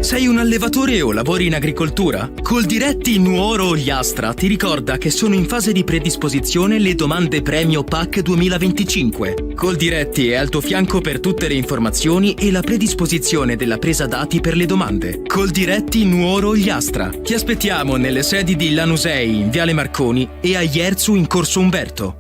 Sei un allevatore o lavori in agricoltura? Coldiretti Nuoro Ogliastra ti ricorda che sono in fase di predisposizione le domande premio PAC 2025. Coldiretti è al tuo fianco per tutte le informazioni e la predisposizione della presa dati per le domande. Coldiretti Nuoro Ogliastra. Ti aspettiamo nelle sedi di Lanusei in Viale Marconi e a Ierzu in Corso Umberto.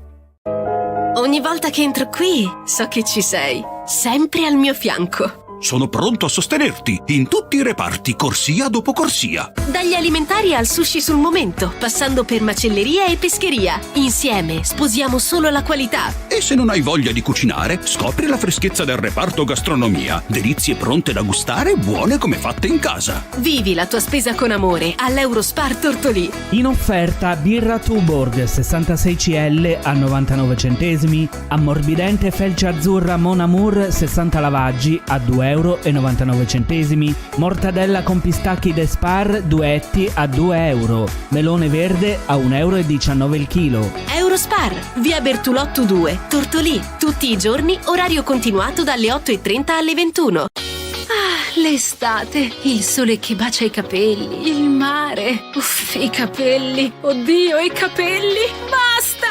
Ogni volta che entro qui so che ci sei, sempre al mio fianco. Sono pronto a sostenerti in tutti i reparti, corsia dopo corsia. Dagli alimentari al sushi sul momento, passando per macelleria e pescheria. Insieme sposiamo solo la qualità. E se non hai voglia di cucinare, scopri la freschezza del reparto gastronomia. Delizie pronte da gustare, buone come fatte in casa. Vivi la tua spesa con amore all'Eurospar Tortolì. In offerta birra Tuborg 66 CL a 99 centesimi, ammorbidente felce azzurra Mon Amour 60 lavaggi a 2,99 €, mortadella con pistacchi de Spar duetti a 2 euro, melone verde a 1,19 € il chilo. Eurospar, via Bertolotto 2, Tortolì, tutti i giorni, orario continuato dalle 8:30 alle 21. Ah, l'estate, il sole che bacia i capelli, il mare, uff, i capelli, oddio, i capelli, basta!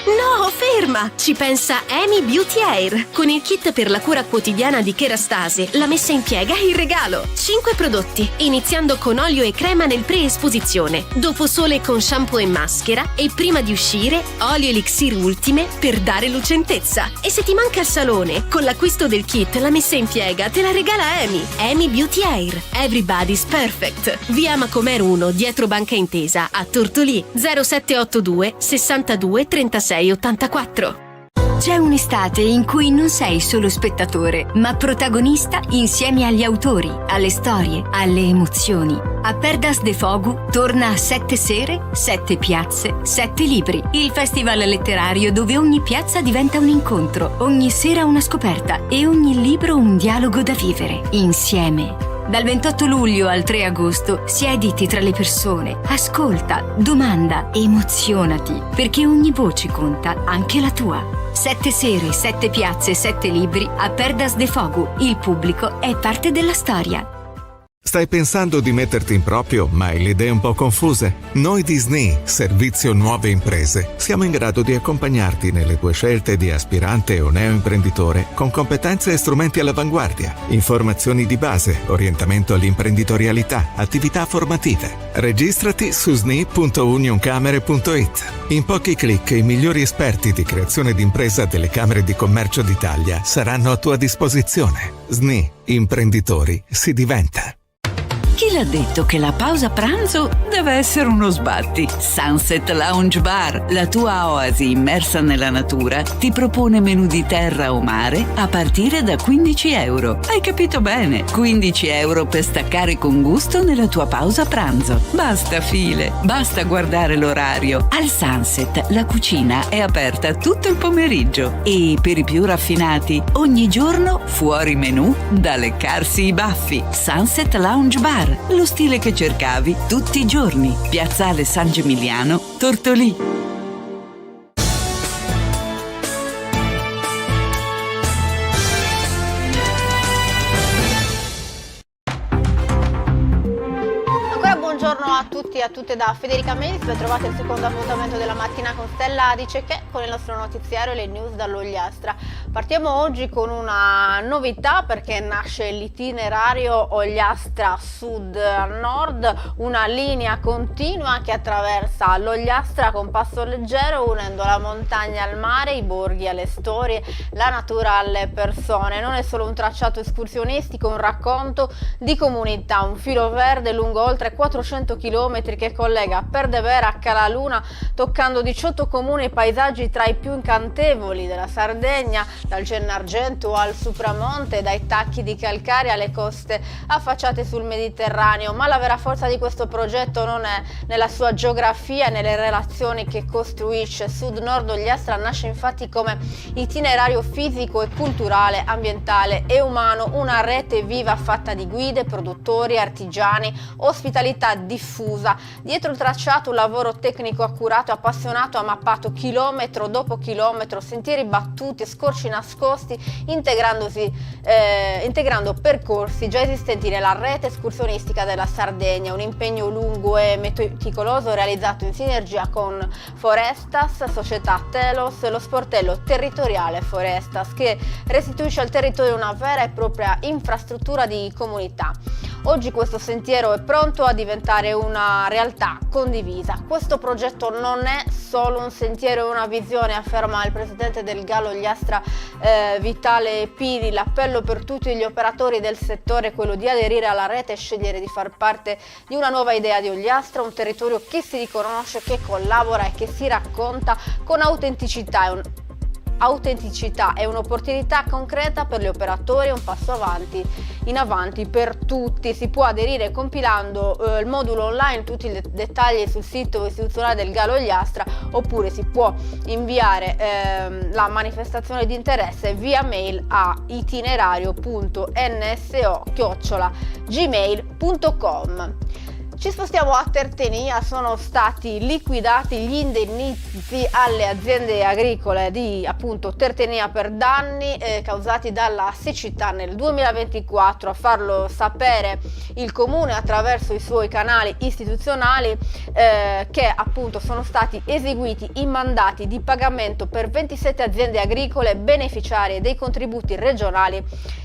No, ferma! Ci pensa Amy Beauty Air, con il kit per la cura quotidiana di Kerastase, la messa in piega in regalo. 5 prodotti, iniziando con olio e crema nel pre-esposizione, dopo sole con shampoo e maschera e prima di uscire, olio elixir ultime per dare lucentezza. E se ti manca il salone, con l'acquisto del kit la messa in piega te la regala Amy. Amy Beauty Air, Everybody's Perfect. Via Macomer 1, dietro Banca Intesa, a Tortolì, 0782 62 36 84. C'è un'estate in cui non sei solo spettatore, ma protagonista insieme agli autori, alle storie, alle emozioni. A Perdas de Fogu torna a 7 sere, 7 piazze, 7 libri. Il festival letterario dove ogni piazza diventa un incontro, ogni sera una scoperta e ogni libro un dialogo da vivere, insieme. Dal 28 luglio al 3 agosto siediti tra le persone, ascolta, domanda, emozionati, perché ogni voce conta, anche la tua. 7 sere, 7 piazze, 7 libri a Perdas de Fogu. Il pubblico è parte della storia. Stai pensando di metterti in proprio, ma hai le idee un po' confuse? Noi di SNI, Servizio Nuove Imprese, siamo in grado di accompagnarti nelle tue scelte di aspirante o neoimprenditore con competenze e strumenti all'avanguardia, informazioni di base, orientamento all'imprenditorialità, attività formative. Registrati su sni.unioncamere.it. In pochi clic i migliori esperti di creazione d'impresa delle Camere di Commercio d'Italia saranno a tua disposizione. SNI, imprenditori, si diventa. Chi l'ha detto che la pausa pranzo deve essere uno sbatti? Sunset Lounge Bar, la tua oasi immersa nella natura, ti propone menù di terra o mare a partire da 15 euro. Hai capito bene? 15 euro per staccare con gusto nella tua pausa pranzo. Basta file, basta guardare l'orario. Al Sunset la cucina è aperta tutto il pomeriggio e per i più raffinati ogni giorno fuori menù da leccarsi i baffi. Sunset Lounge Bar, lo stile che cercavi tutti i giorni. Piazzale San Gimigliano, Tortolì. Buongiorno a tutti e a tutte da Federica Melis, ben trovate il secondo appuntamento della mattina con Stella Adiceche con il nostro notiziario e le news dall'Ogliastra. Partiamo oggi con una novità perché nasce l'itinerario Ogliastra Sud-Nord, una linea continua che attraversa l'Ogliastra con passo leggero unendo la montagna al mare, i borghi alle storie, la natura alle persone. Non è solo un tracciato escursionistico, un racconto di comunità, un filo verde lungo oltre 400 km che collega Perdevera a Calaluna, toccando 18 comuni e paesaggi tra i più incantevoli della Sardegna, dal Gennargentu al Supramonte, dai tacchi di calcare alle coste affacciate sul Mediterraneo. Ma la vera forza di questo progetto non è nella sua geografia e nelle relazioni che costruisce. Sud-Nord Ogliastra nasce infatti come itinerario fisico e culturale, ambientale e umano, una rete viva fatta di guide, produttori, artigiani, ospitalità diffusa. Dietro il tracciato un lavoro tecnico accurato e appassionato ha mappato chilometro dopo chilometro, sentieri battuti e scorci nascosti, integrando percorsi già esistenti nella rete escursionistica della Sardegna, un impegno lungo e meticoloso realizzato in sinergia con Forestas, società Telos e lo sportello territoriale Forestas, che restituisce al territorio una vera e propria infrastruttura di comunità. Oggi questo sentiero è pronto a diventare una realtà condivisa. Questo progetto non è solo un sentiero e una visione, afferma il presidente del Gallo Ogliastra Vitale Pini. L'appello per tutti gli operatori del settore è quello di aderire alla rete e scegliere di far parte di una nuova idea di Ogliastra, un territorio che si riconosce, che collabora e che si racconta con autenticità è un'opportunità concreta per gli operatori, un passo in avanti per tutti. Si può aderire compilando il modulo online, tutti i dettagli sul sito istituzionale del Gallo Ogliastra, oppure si può inviare la manifestazione di interesse via mail a itinerario.nso@gmail.com. Ci spostiamo a Tertenia. Sono stati liquidati gli indennizzi alle aziende agricole di appunto Tertenia per danni causati dalla siccità nel 2024. A farlo sapere il comune attraverso i suoi canali istituzionali, che appunto sono stati eseguiti i mandati di pagamento per 27 aziende agricole beneficiarie dei contributi regionali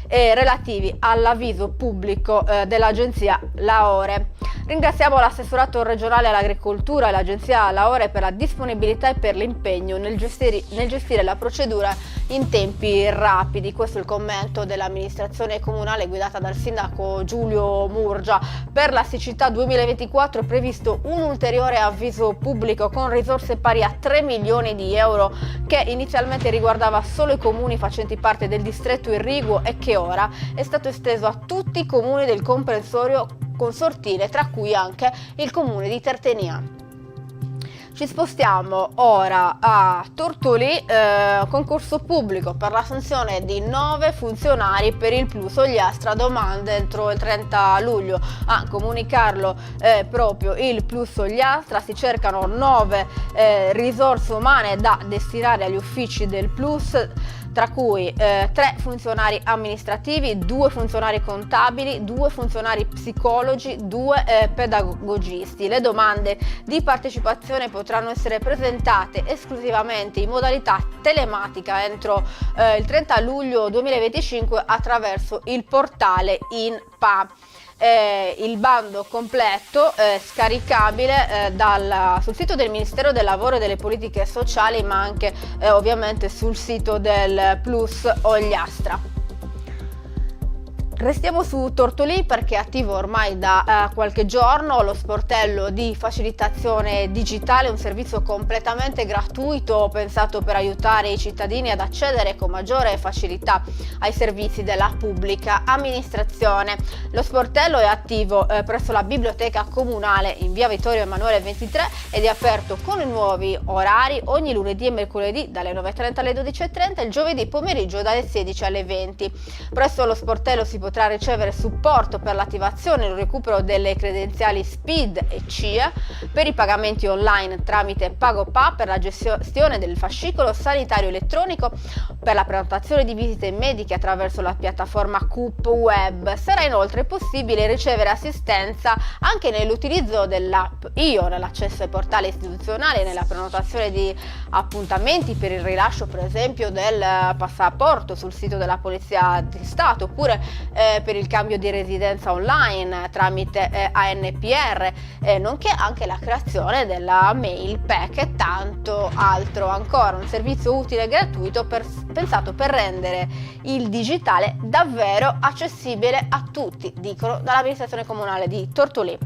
relativi all'avviso pubblico dell'agenzia Laore. Ringraziamo l'assessorato regionale all'agricoltura e l'agenzia Laore per la disponibilità e per l'impegno nel gestire la procedura in tempi rapidi. Questo è il commento dell'amministrazione comunale guidata dal sindaco Giulio Murgia. Per la siccità 2024 è previsto un ulteriore avviso pubblico con risorse pari a 3 milioni di euro, che inizialmente riguardava solo i comuni facenti parte del distretto irriguo e che ora è stato esteso a tutti i comuni del comprensorio consortile, tra cui anche il comune di Tertenia. Ci spostiamo ora a Tortolì, concorso pubblico per l'assunzione di 9 funzionari per il Plus Ogliastra, domande entro il 30 luglio. A comunicarlo proprio il Plus Ogliastra. Si cercano 9 risorse umane da destinare agli uffici del Plus, tra cui 3 funzionari amministrativi, 2 funzionari contabili, 2 funzionari psicologi, 2 pedagogisti. Le domande di partecipazione potranno essere presentate esclusivamente in modalità telematica entro il 30 luglio 2025 attraverso il portale INPA. Il bando completo scaricabile sul sito del Ministero del Lavoro e delle Politiche Sociali, ma anche ovviamente sul sito del Plus Ogliastra. Restiamo su Tortolì perché è attivo ormai da qualche giorno lo sportello di facilitazione digitale, un servizio completamente gratuito pensato per aiutare i cittadini ad accedere con maggiore facilità ai servizi della pubblica amministrazione. Lo sportello è attivo presso la biblioteca comunale in via Vittorio Emanuele 23 ed è aperto con i nuovi orari ogni lunedì e mercoledì dalle 9:30 alle 12:30 e il giovedì pomeriggio dalle 16 alle 20. Presso lo sportello si potrà ricevere supporto per l'attivazione e il recupero delle credenziali SPID e CIE, per i pagamenti online tramite PagoPA, per la gestione del fascicolo sanitario elettronico, per la prenotazione di visite mediche attraverso la piattaforma Coop Web. Sarà inoltre possibile ricevere assistenza anche nell'utilizzo dell'app IO, nell'accesso ai portali istituzionali e nella prenotazione di appuntamenti per il rilascio per esempio del passaporto sul sito della Polizia di Stato, oppure per il cambio di residenza online tramite ANPR, nonché anche la creazione della mail pack e tanto altro ancora. Un servizio utile e gratuito pensato per rendere il digitale davvero accessibile a tutti, dicono dall'amministrazione comunale di Tortolì.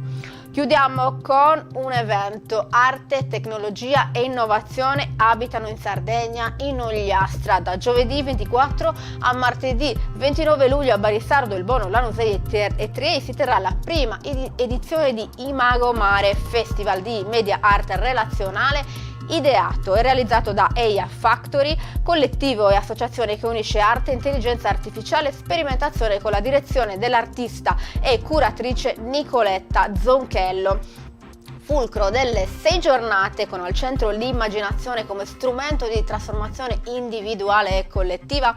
Chiudiamo con un evento: arte, tecnologia e innovazione abitano in Sardegna, in Ogliastra. Da giovedì 24 a martedì 29 luglio a Barisardo, il Bono, Lanusei e Triei si terrà la prima edizione di Imago Mare, festival di media art relazionale ideato e realizzato da EIA Factory, collettivo e associazione che unisce arte, intelligenza artificiale e sperimentazione, con la direzione dell'artista e curatrice Nicoletta Zonchello. fulcro delle 6 giornate, con al centro l'immaginazione come strumento di trasformazione individuale e collettiva,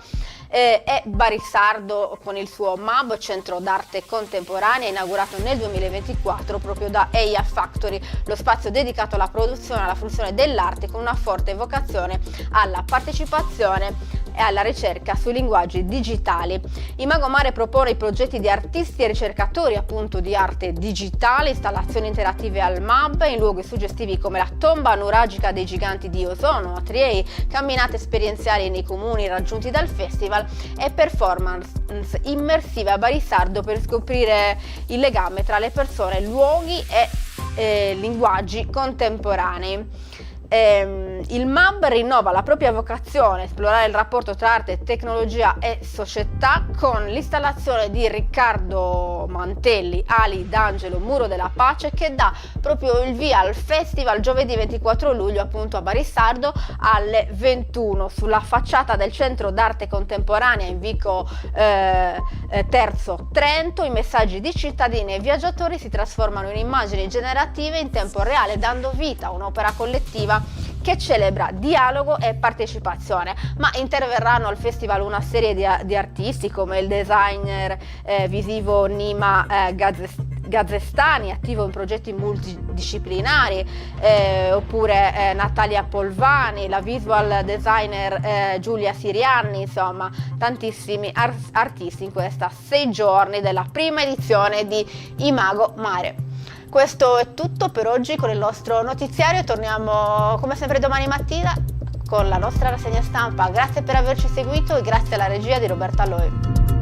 è Barisardo con il suo MAB, Centro d'Arte Contemporanea, inaugurato nel 2024 proprio da EIA Factory, lo spazio dedicato alla produzione e alla fruizione dell'arte con una forte vocazione alla partecipazione e alla ricerca sui linguaggi digitali. Imago Mare propone i progetti di artisti e ricercatori appunto di arte digitale, installazioni interattive al MAB in luoghi suggestivi come la tomba nuragica dei giganti di Ozono a Triei, camminate esperienziali nei comuni raggiunti dal festival e performance immersive a Barisardo per scoprire il legame tra le persone, luoghi e linguaggi contemporanei. Il MAB rinnova la propria vocazione, esplorare il rapporto tra arte, tecnologia e società, con l'installazione di Riccardo Mantelli, Ali d'Angelo, Muro della Pace, che dà proprio il via al festival giovedì 24 luglio appunto a Barisardo alle 21 sulla facciata del Centro d'Arte Contemporanea in Vico Terzo Trento. I messaggi di cittadini e viaggiatori si trasformano in immagini generative in tempo reale, dando vita a un'opera collettiva che celebra dialogo e partecipazione. Ma interverranno al festival una serie di artisti come il designer visivo Nima Gazzestani, attivo in progetti multidisciplinari, oppure Natalia Polvani, la visual designer Giulia Sirianni, insomma tantissimi artisti in questa 6 giorni della prima edizione di Imago Mare. Questo è tutto per oggi con il nostro notiziario, torniamo come sempre domani mattina con la nostra rassegna stampa. Grazie per averci seguito e grazie alla regia di Roberta Loi.